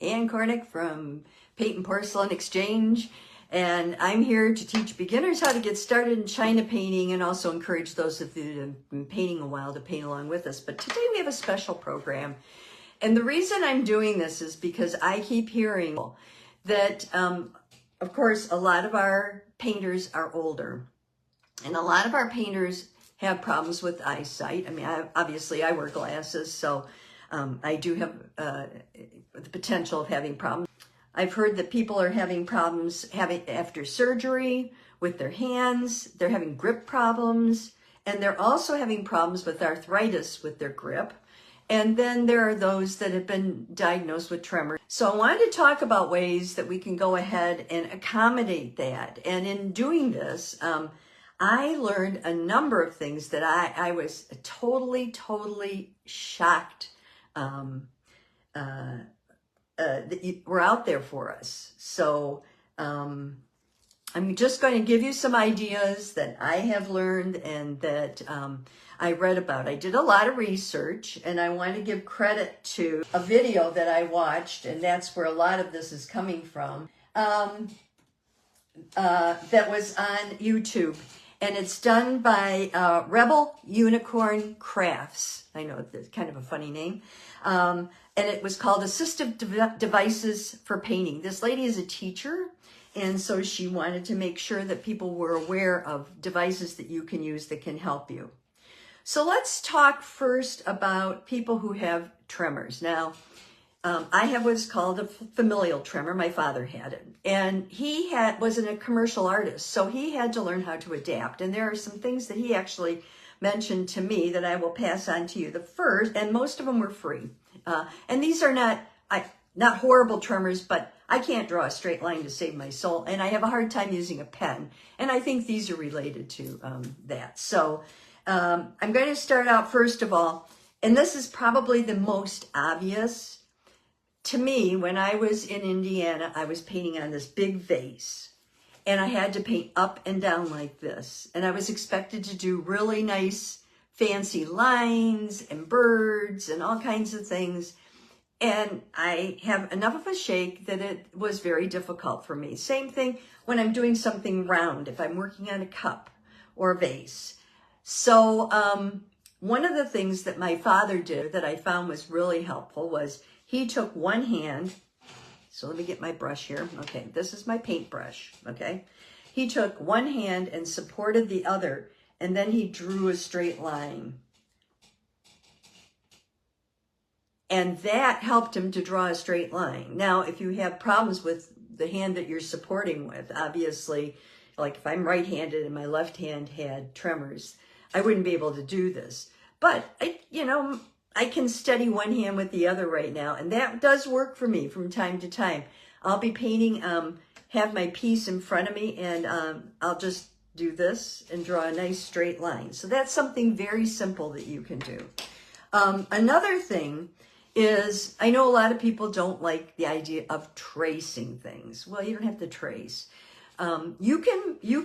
Ann Cornick from Paintnporcelain Exchange, and I'm here to teach beginners how to get started in China painting and also encourage those of you that have been painting a while to paint along with us. But today we have a special program, and the reason I'm doing this is because I keep hearing that, of course, a lot of our painters are older, and a lot of our painters have problems with eyesight. I mean, obviously I wear glasses, so I do have the potential of having problems. I've heard that people are having problems after surgery with their hands. They're having grip problems, and they're also having problems with arthritis with their grip. And then there are those that have been diagnosed with tremors. So I wanted to talk about ways that we can go ahead and accommodate that. And in doing this, I learned a number of things that I was totally shocked that were out there for us. So I'm just going to give you some ideas that I have learned and that I read about. I did a lot of research, and I want to give credit to a video that I watched, and that's where a lot of this is coming from, that was on YouTube. And it's done by Rebel Unicorn Crafts. I know it's kind of a funny name. And it was called Assistive Devices for Painting. This lady is a teacher, and so she wanted to make sure that people were aware of devices that you can use that can help you. So let's talk first about people who have tremors. Now, I have what's called a familial tremor. My father had it, and he wasn't a commercial artist, so he had to learn how to adapt. And there are some things that he actually mentioned to me that I will pass on to you. The first, and most of them were free, and these are not horrible tremors, but I can't draw a straight line to save my soul, and I have a hard time using a pen, and I think these are related to that. So I'm going to start out first of all, and this is probably the most obvious. To me, when I was in Indiana, I was painting on this big vase, and I had to paint up and down like this. And I was expected to do really nice, fancy lines and birds and all kinds of things. And I have enough of a shake that it was very difficult for me. Same thing when I'm doing something round, if I'm working on a cup or a vase. So one of the things that my father did that I found was really helpful was he took one hand, so let me get my brush here. Okay, this is my paintbrush, okay? He took one hand and supported the other, and then he drew a straight line. And that helped him to draw a straight line. Now, if you have problems with the hand that you're supporting with, obviously, like if I'm right-handed and my left hand had tremors, I wouldn't be able to do this. But, I can steady one hand with the other right now, and that does work for me from time to time. I'll be painting, have my piece in front of me, and I'll just do this and draw a nice straight line. So that's something very simple that you can do. Another thing is, I know a lot of people don't like the idea of tracing things. Well, you don't have to trace. You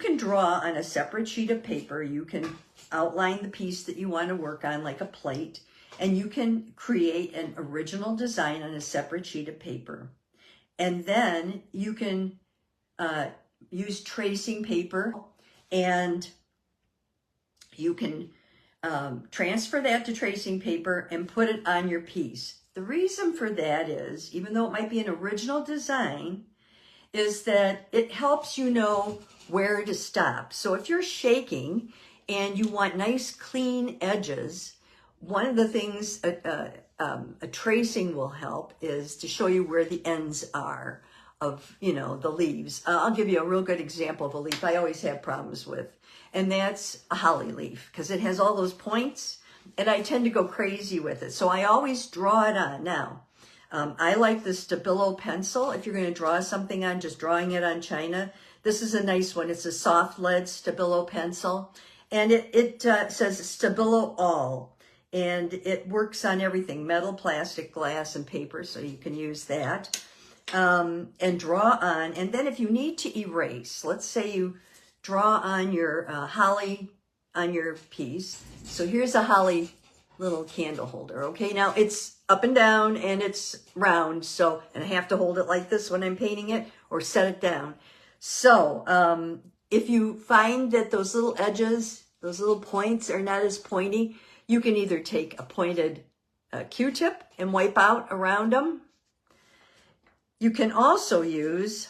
can draw on a separate sheet of paper. You can outline the piece that you want to work on, like a plate. And you can create an original design on a separate sheet of paper. And then you can use tracing paper, and you can transfer that to tracing paper and put it on your piece. The reason for that is, even though it might be an original design, is that it helps you know where to stop. So if you're shaking and you want nice clean edges, one of the things a tracing will help is to show you where the ends are of, the leaves. I'll give you a real good example of a leaf I always have problems with, and that's a holly leaf, because it has all those points, and I tend to go crazy with it. So I always draw it on. Now, I like the Stabilo pencil. If you're going to draw something on, just drawing it on China, this is a nice one. It's a soft lead Stabilo pencil, and it says Stabilo All. And it works on everything, metal, plastic, glass, and paper, so you can use that. And draw on. And then if you need to erase, let's say you draw on your holly on your piece. So here's a holly little candle holder. Okay, now it's up and down and it's round, so, and I have to hold it like this when I'm painting it or set it down. So if you find that those little edges, those little points are not as pointy, you can either take a pointed Q-tip and wipe out around them. You can also use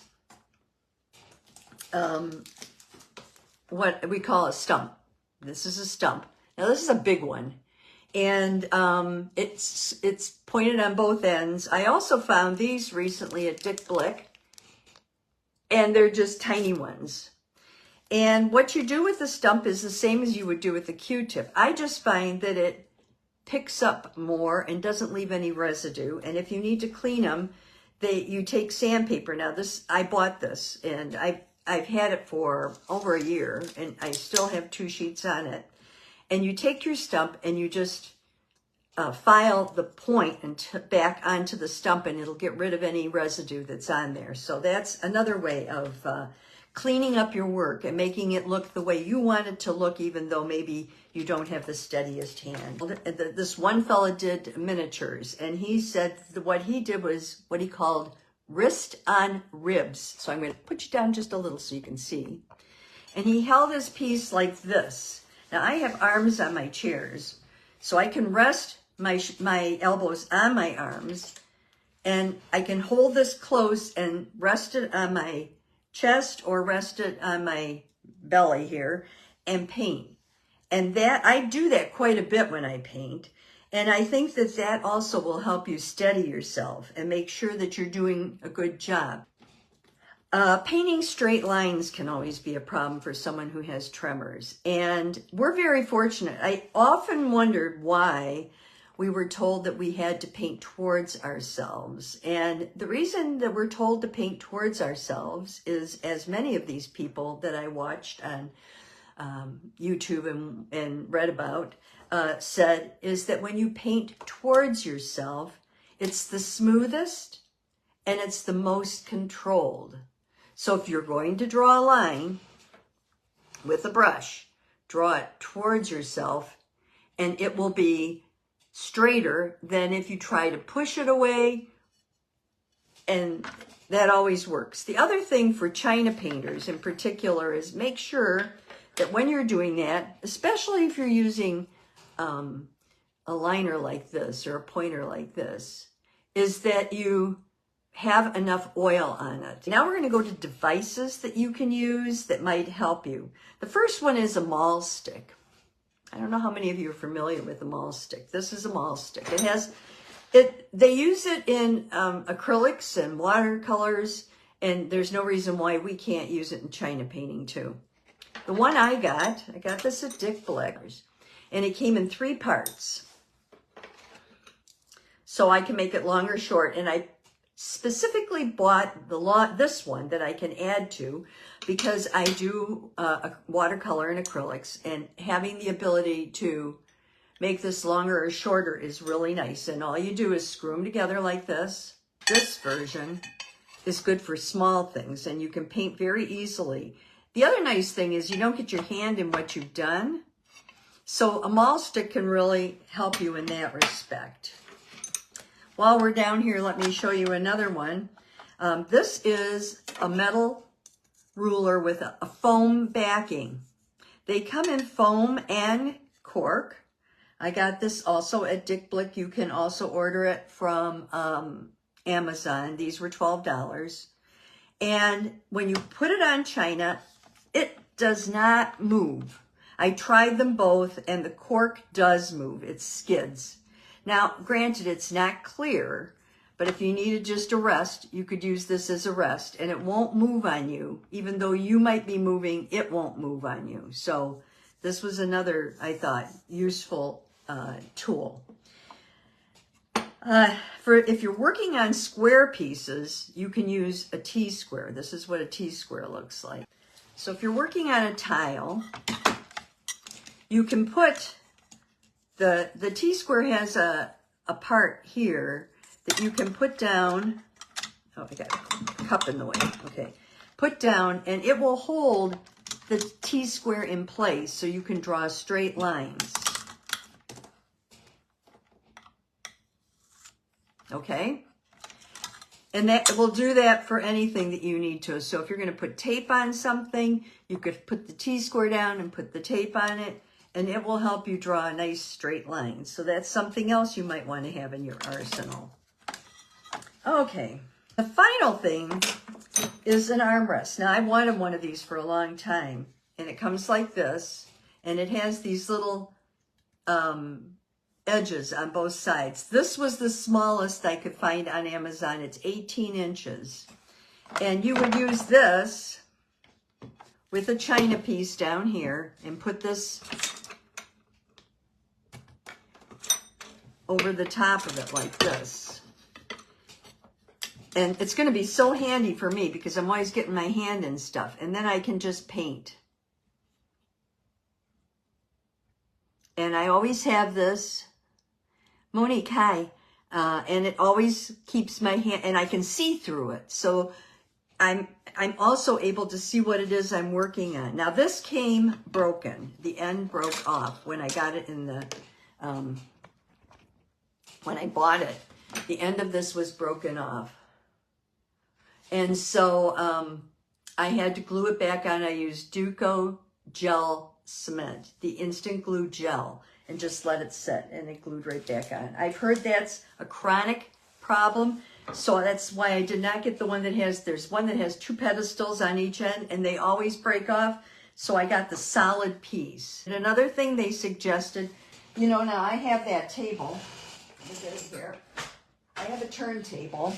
what we call a stump. This is a stump. Now this is a big one, and it's pointed on both ends. I also found these recently at Dick Blick, and they're just tiny ones. And what you do with the stump is the same as you would do with the Q-tip. I just find that it picks up more and doesn't leave any residue. And if you need to clean them, you take sandpaper. Now this, I bought this, and I've had it for over a year, and I still have 2 sheets on it. And you take your stump and you just file the point and back onto the stump, and it'll get rid of any residue that's on there. So that's another way of cleaning up your work and making it look the way you want it to look, even though maybe you don't have the steadiest hand. This one fella did miniatures, and he said what he did was what he called wrist on ribs. So I'm going to put you down just a little so you can see. And he held his piece like this. Now I have arms on my chairs, so I can rest my elbows on my arms, and I can hold this close and rest it on my chest or rest it on my belly here and paint. And that, I do that quite a bit when I paint. And I think that that also will help you steady yourself and make sure that you're doing a good job. Painting straight lines can always be a problem for someone who has tremors. And we're very fortunate. I often wondered why we were told that we had to paint towards ourselves. And the reason that we're told to paint towards ourselves is, as many of these people that I watched on YouTube and read about said, is that when you paint towards yourself, it's the smoothest and it's the most controlled. So if you're going to draw a line with a brush, draw it towards yourself, and it will be straighter than if you try to push it away, and that always works. The other thing for China painters in particular is make sure that when you're doing that, especially if you're using a liner like this or a pointer like this, is that you have enough oil on it. Now we're going to go to devices that you can use that might help you. The first one is a mahl stick. I don't know how many of you are familiar with a mahl stick. This is a mahl stick. They use it in acrylics and watercolors, and there's no reason why we can't use it in China painting too. The one I got this at Dick Blick, and it came in 3 parts. So I can make it long or short, and I specifically bought this one that I can add to because I do watercolor and acrylics, and having the ability to make this longer or shorter is really nice. And all you do is screw them together like this. This version is good for small things, and you can paint very easily. The other nice thing is you don't get your hand in what you've done. So a mahl stick can really help you in that respect. While we're down here, let me show you another one. This is a metal ruler with a foam backing. They come in foam and cork. I got this also at Dick Blick. You can also order it from Amazon. These were $12. And when you put it on China, it does not move. I tried them both, and the cork does move. It skids. Now, granted, it's not clear, but if you needed just a rest, you could use this as a rest, and it won't move on you. Even though you might be moving, it won't move on you. So this was another, I thought, useful tool. If you're working on square pieces, you can use a T-square. This is what a T-square looks like. So if you're working on a tile, you can put the T-square has a part here that you can put down. Oh, I got a cup in the way. Okay. Put down, and it will hold the T-square in place so you can draw straight lines. okay? And that will do that for anything that you need to. So if you're going to put tape on something, you could put the T-square down and put the tape on it, and it will help you draw a nice straight line. So that's something else you might want to have in your arsenal. Okay, the final thing is an armrest. Now, I've wanted one of these for a long time, and it comes like this, and it has these little edges on both sides. This was the smallest I could find on Amazon. It's 18 inches. And you would use this with a china piece down here and put this over the top of it like this. And it's going to be so handy for me because I'm always getting my hand in stuff. And then I can just paint. And I always have this. Monique, hi. And it always keeps my hand, and I can see through it. So I'm also able to see what it is I'm working on. Now this came broken. The end broke off when I got it in the, when I bought it. The end of this was broken off. And so I had to glue it back on. I used Duco Gel Cement, the instant glue gel, and just let it set, and it glued right back on. I've heard that's a chronic problem, so that's why I did not get the one that has, there's one that has 2 pedestals on each end, and they always break off, so I got the solid piece. And another thing they suggested, you know, now I have that table, look at it here, I have a turntable.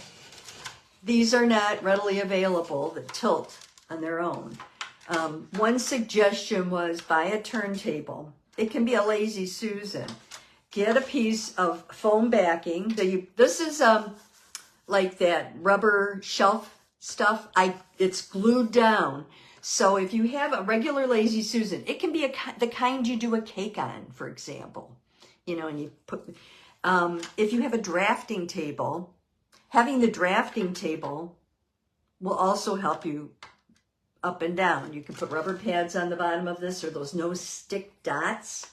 These are not readily available that tilt on their own. One suggestion was buy a turntable. It can be a Lazy Susan. Get a piece of foam backing. So this is like that rubber shelf stuff. It's glued down. So if you have a regular Lazy Susan, it can be the kind you do a cake on, for example. You know, and you put, if you have a drafting table, having the drafting table will also help you up and down. You can put rubber pads on the bottom of this or those no stick dots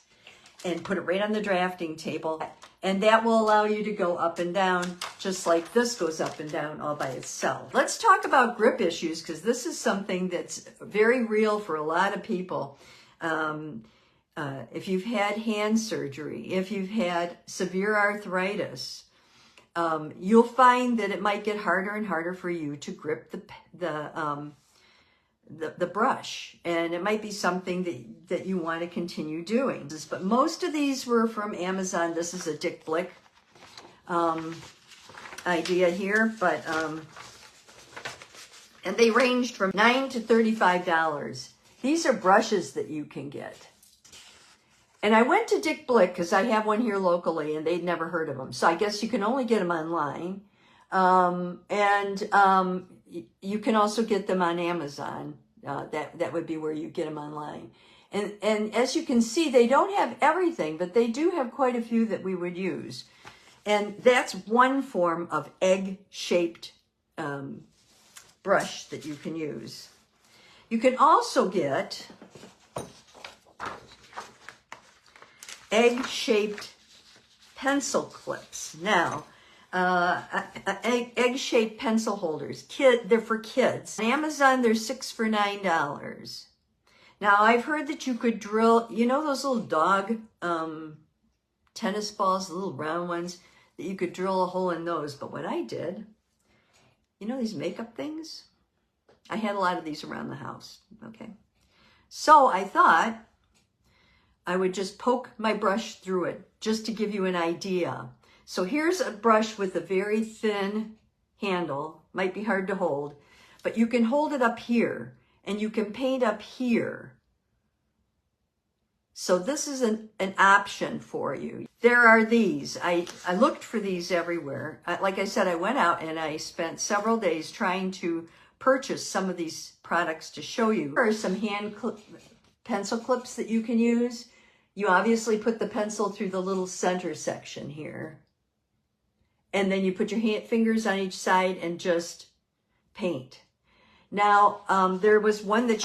and put it right on the drafting table. And that will allow you to go up and down just like this goes up and down all by itself. Let's talk about grip issues because this is something that's very real for a lot of people. If you've had hand surgery, if you've had severe arthritis, you'll find that it might get harder and harder for you to grip the brush, and it might be something that you want to continue doing. But most of these were from Amazon. This is a Dick Blick idea here, but and they ranged from $9 to $35. These are brushes that you can get. And I went to Dick Blick because I have one here locally, and they'd never heard of them. So I guess you can only get them online, you can also get them on Amazon. That would be where you get them online. And as you can see, they don't have everything, but they do have quite a few that we would use. And that's one form of egg-shaped brush that you can use. You can also get egg-shaped pencil clips. Now, egg-shaped pencil holders. They're for kids. On Amazon, they're 6 for $9. Now, I've heard that you could drill, you know those little dog tennis balls, the little round ones, that you could drill a hole in those. But what I did, you know these makeup things? I had a lot of these around the house, okay? So I thought I would just poke my brush through it just to give you an idea. So here's a brush with a very thin handle, might be hard to hold, but you can hold it up here and you can paint up here. So this is an option for you. There are these. I looked for these everywhere. Like I said, I went out and I spent several days trying to purchase some of these products to show you. There are some pencil clips that you can use. You obviously put the pencil through the little center section here. And then you put your fingers on each side and just paint. Now, there was one that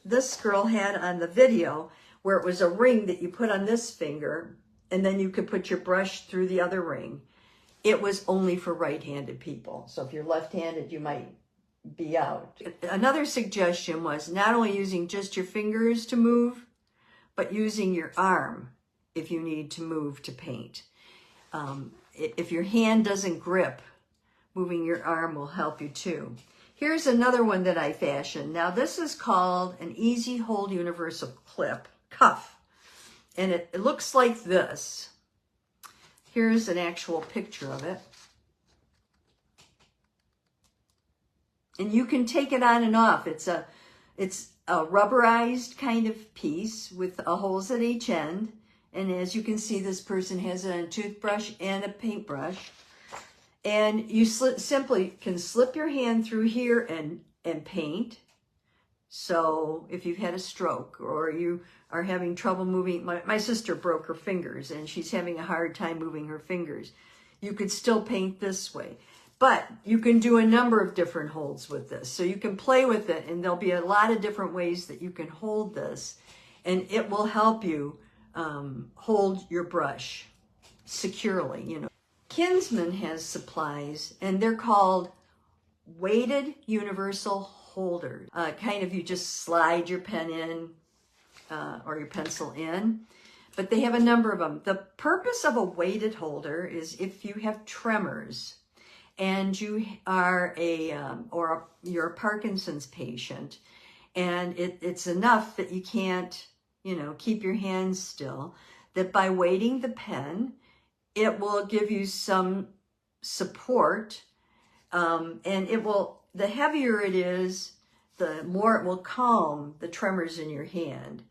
this girl had on the video where it was a ring that you put on this finger, and then you could put your brush through the other ring. it was only for right-handed people. So if you're left-handed, you might be out. Another suggestion was not only using just your fingers to move, but using your arm if you need to move to paint. If your hand doesn't grip, moving your arm will help you too. Here's another one that I fashioned. Now this is called an Easy Hold Universal Clip Cuff. And it looks like this. Here's an actual picture of it. And you can take it on and off. It's a rubberized kind of piece with holes at each end. And as you can see, this person has a toothbrush and a paintbrush. And you simply can slip your hand through here and paint. So if you've had a stroke or you are having trouble moving, my sister broke her fingers and she's having a hard time moving her fingers. You could still paint this way. But you can do a number of different holds with this. So you can play with it, and there'll be a lot of different ways that you can hold this. And it will help you hold your brush securely, you know. Kinsman has supplies, and they're called weighted universal holders. Kind of you just slide your pen in or your pencil in. But they have a number of them. The purpose of a weighted holder is if you have tremors, and you are you're a Parkinson's patient, and it's enough that you can't, you know, keep your hands still, that by weighting the pen, it will give you some support, and the heavier it is, the more it will calm the tremors in your hand.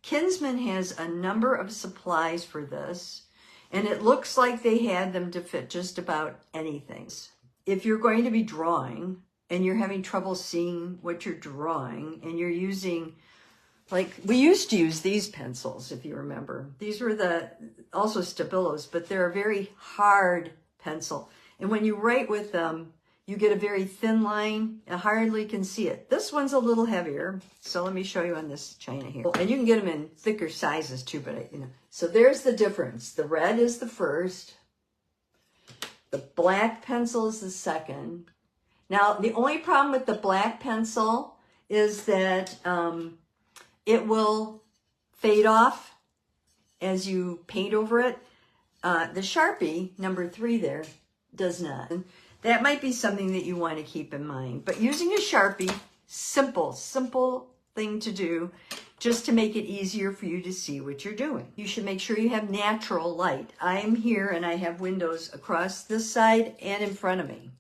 Kinsman has a number of supplies for this, and it looks like they had them to fit just about anything. If you're going to be drawing and you're having trouble seeing what you're drawing, and you're using, like we used to use these pencils, if you remember. These were also Stabilos, but they're a very hard pencil. And when you write with them, you get a very thin line. I hardly can see it. This one's a little heavier. So let me show you on this China here. And you can get them in thicker sizes too, but so there's the difference. The red is the first. The black pencil is the second. Now, the only problem with the black pencil is that it will fade off as you paint over it. The Sharpie, number 3 there, does not. That might be something that you want to keep in mind. But using a Sharpie, simple thing to do, just to make it easier for you to see what you're doing. You should make sure you have natural light. I am here and I have windows across this side and in front of me.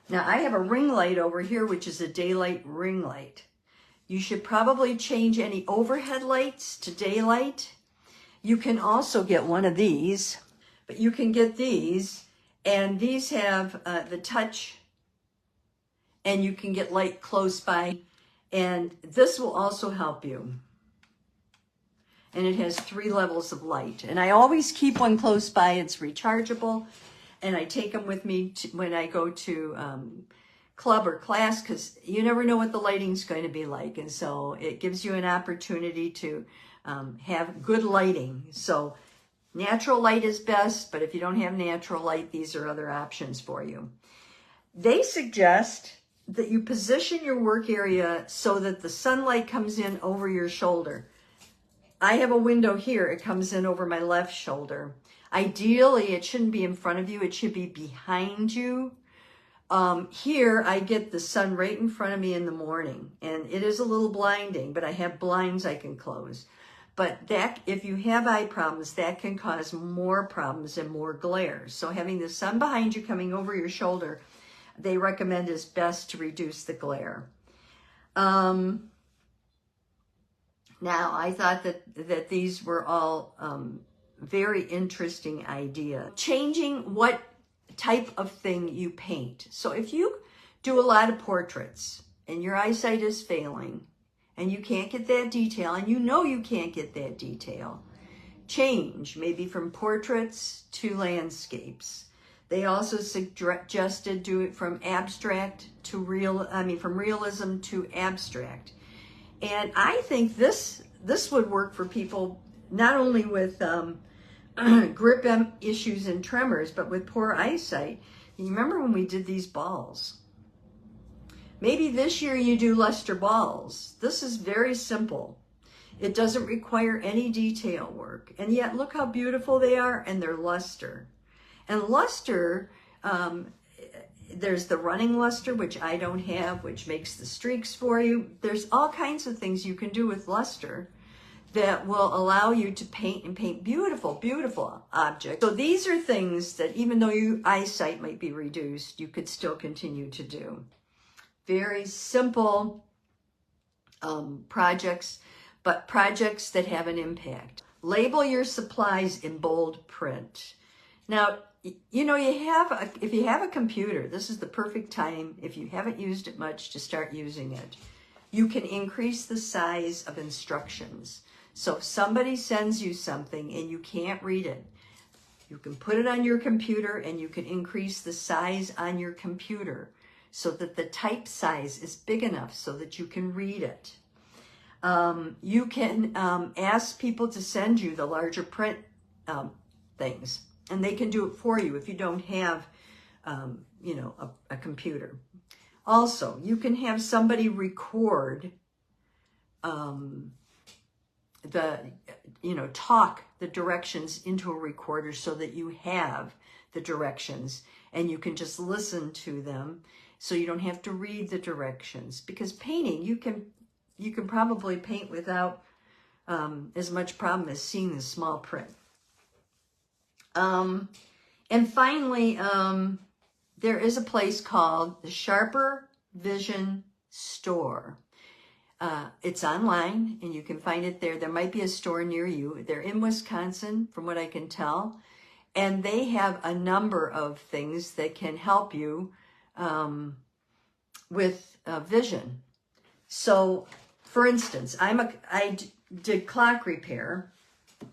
Now I have a ring light over here, which is a daylight ring light. You should probably change any overhead lights to daylight. You can also get one of these, but you can get these, and these have the touch, and you can get light close by, and this will also help you. And it has 3 levels of light, and I always keep one close by. It's rechargeable, and I take them with me when I go to club or class, because you never know what the lighting's going to be like, and so it gives you an opportunity to have good lighting. So natural light is best, but if you don't have natural light, these are other options for you. They suggest that you position your work area so that the sunlight comes in over your shoulder. I have a window here. It comes in over my left shoulder. Ideally, it shouldn't be in front of you. It should be behind you. Here, I get the sun right in front of me in the morning, and it is a little blinding, but I have blinds I can close. But that, if you have eye problems, that can cause more problems and more glare. So having the sun behind you coming over your shoulder, they recommend is best to reduce the glare. Now, I thought that these were all very interesting ideas. Changing what type of thing you paint. So if you do a lot of portraits and your eyesight is failing and you can't get that detail, and you know you can't get that detail, change maybe from portraits to landscapes. They also suggested do it from abstract to from realism to abstract. And I think this would work for people not only with grip issues and tremors, but with poor eyesight, you remember when we did these balls? Maybe this year you do luster balls. This is very simple. It doesn't require any detail work. And yet look how beautiful they are, and they're luster. And luster, there's the running luster, which I don't have, which makes the streaks for you. There's all kinds of things you can do with luster that will allow you to paint and paint beautiful, beautiful objects. So these are things that even though your eyesight might be reduced, you could still continue to do. Very simple projects, but projects that have an impact. Label your supplies in bold print. Now, you know, if you have a computer, this is the perfect time, if you haven't used it much, to start using it. You can increase the size of instructions. So if somebody sends you something and you can't read it, you can put it on your computer and you can increase the size on your computer so that the type size is big enough so that you can read it. You can ask people to send you the larger print things, and they can do it for you if you don't have, you know, a computer. Also, you can have somebody record talk the directions into a recorder so that you have the directions and you can just listen to them so you don't have to read the directions. Because painting, you can probably paint without as much problem as seeing the small print. And finally, there is a place called the Sharper Vision Store. It's online and you can find it there. There might be a store near you. They're in Wisconsin, from what I can tell. And they have a number of things that can help you with vision. So, for instance, I did clock repair.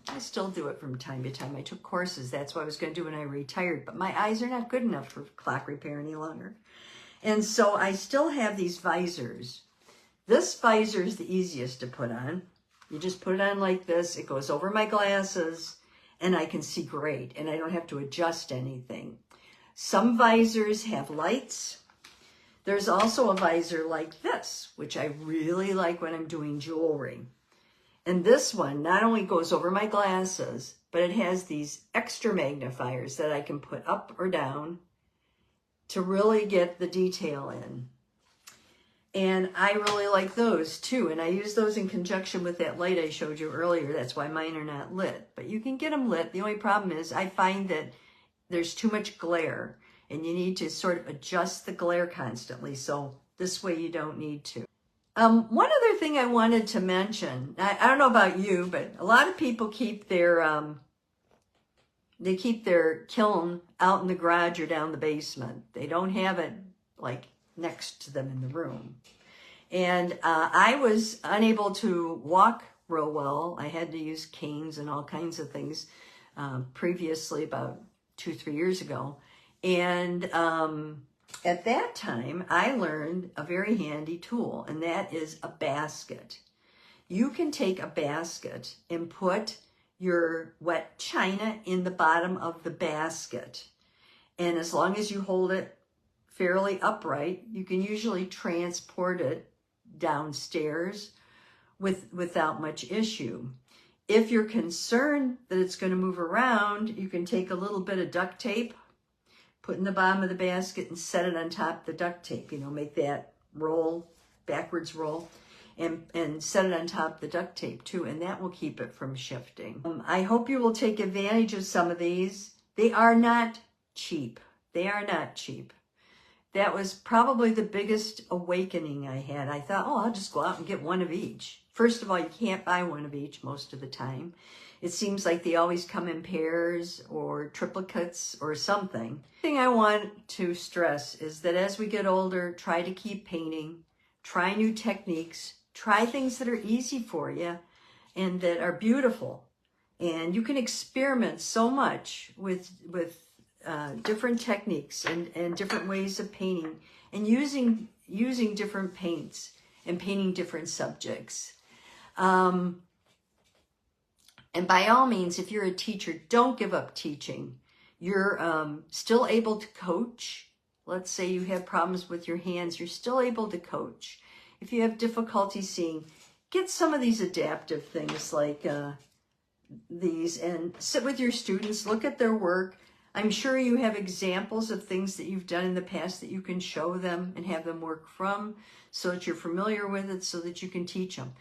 I still do it from time to time. I took courses. That's what I was going to do when I retired. But my eyes are not good enough for clock repair any longer. And so I still have these visors. This visor is the easiest to put on. You just put it on like this. It goes over my glasses and I can see great. And I don't have to adjust anything. Some visors have lights. There's also a visor like this, which I really like when I'm doing jewelry. And this one not only goes over my glasses, but it has these extra magnifiers that I can put up or down to really get the detail in. And I really like those too. And I use those in conjunction with that light I showed you earlier. That's why mine are not lit. But you can get them lit. The only problem is I find that there's too much glare. And you need to sort of adjust the glare constantly. So this way you don't need to. One other thing I wanted to mention. I don't know about you, but a lot of people keep their kiln out in the garage or down the basement. They don't have it like next to them in the room. And I was unable to walk real well. I had to use canes and all kinds of things previously, about 2-3 years ago. And at that time, I learned a very handy tool, and that is a basket. You can take a basket and put your wet china in the bottom of the basket. And as long as you hold it fairly upright, you can usually transport it downstairs without much issue. If you're concerned that it's going to move around, you can take a little bit of duct tape, put in the bottom of the basket and set it on top of the duct tape. You know, make that roll, backwards roll, and set it on top of the duct tape too, and that will keep it from shifting. I hope you will take advantage of some of these. They are not cheap. They are not cheap. That was probably the biggest awakening I had. I thought, oh, I'll just go out and get one of each. First of all, you can't buy one of each most of the time. It seems like they always come in pairs or triplicates or something. The thing I want to stress is that as we get older, try to keep painting, try new techniques, try things that are easy for you and that are beautiful. And you can experiment so much with different techniques and different ways of painting and using different paints and painting different subjects. And by all means, if you're a teacher, don't give up teaching. You're still able to coach. Let's say you have problems with your hands, you're still able to coach. If you have difficulty seeing, get some of these adaptive things like these and sit with your students, look at their work. I'm sure you have examples of things that you've done in the past that you can show them and have them work from so that you're familiar with it so that you can teach them.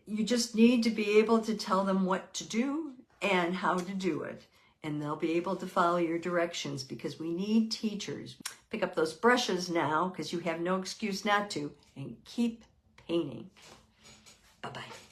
You just need to be able to tell them what to do and how to do it. And they'll be able to follow your directions because we need teachers. Pick up those brushes now because you have no excuse not to, and keep painting. Bye-bye.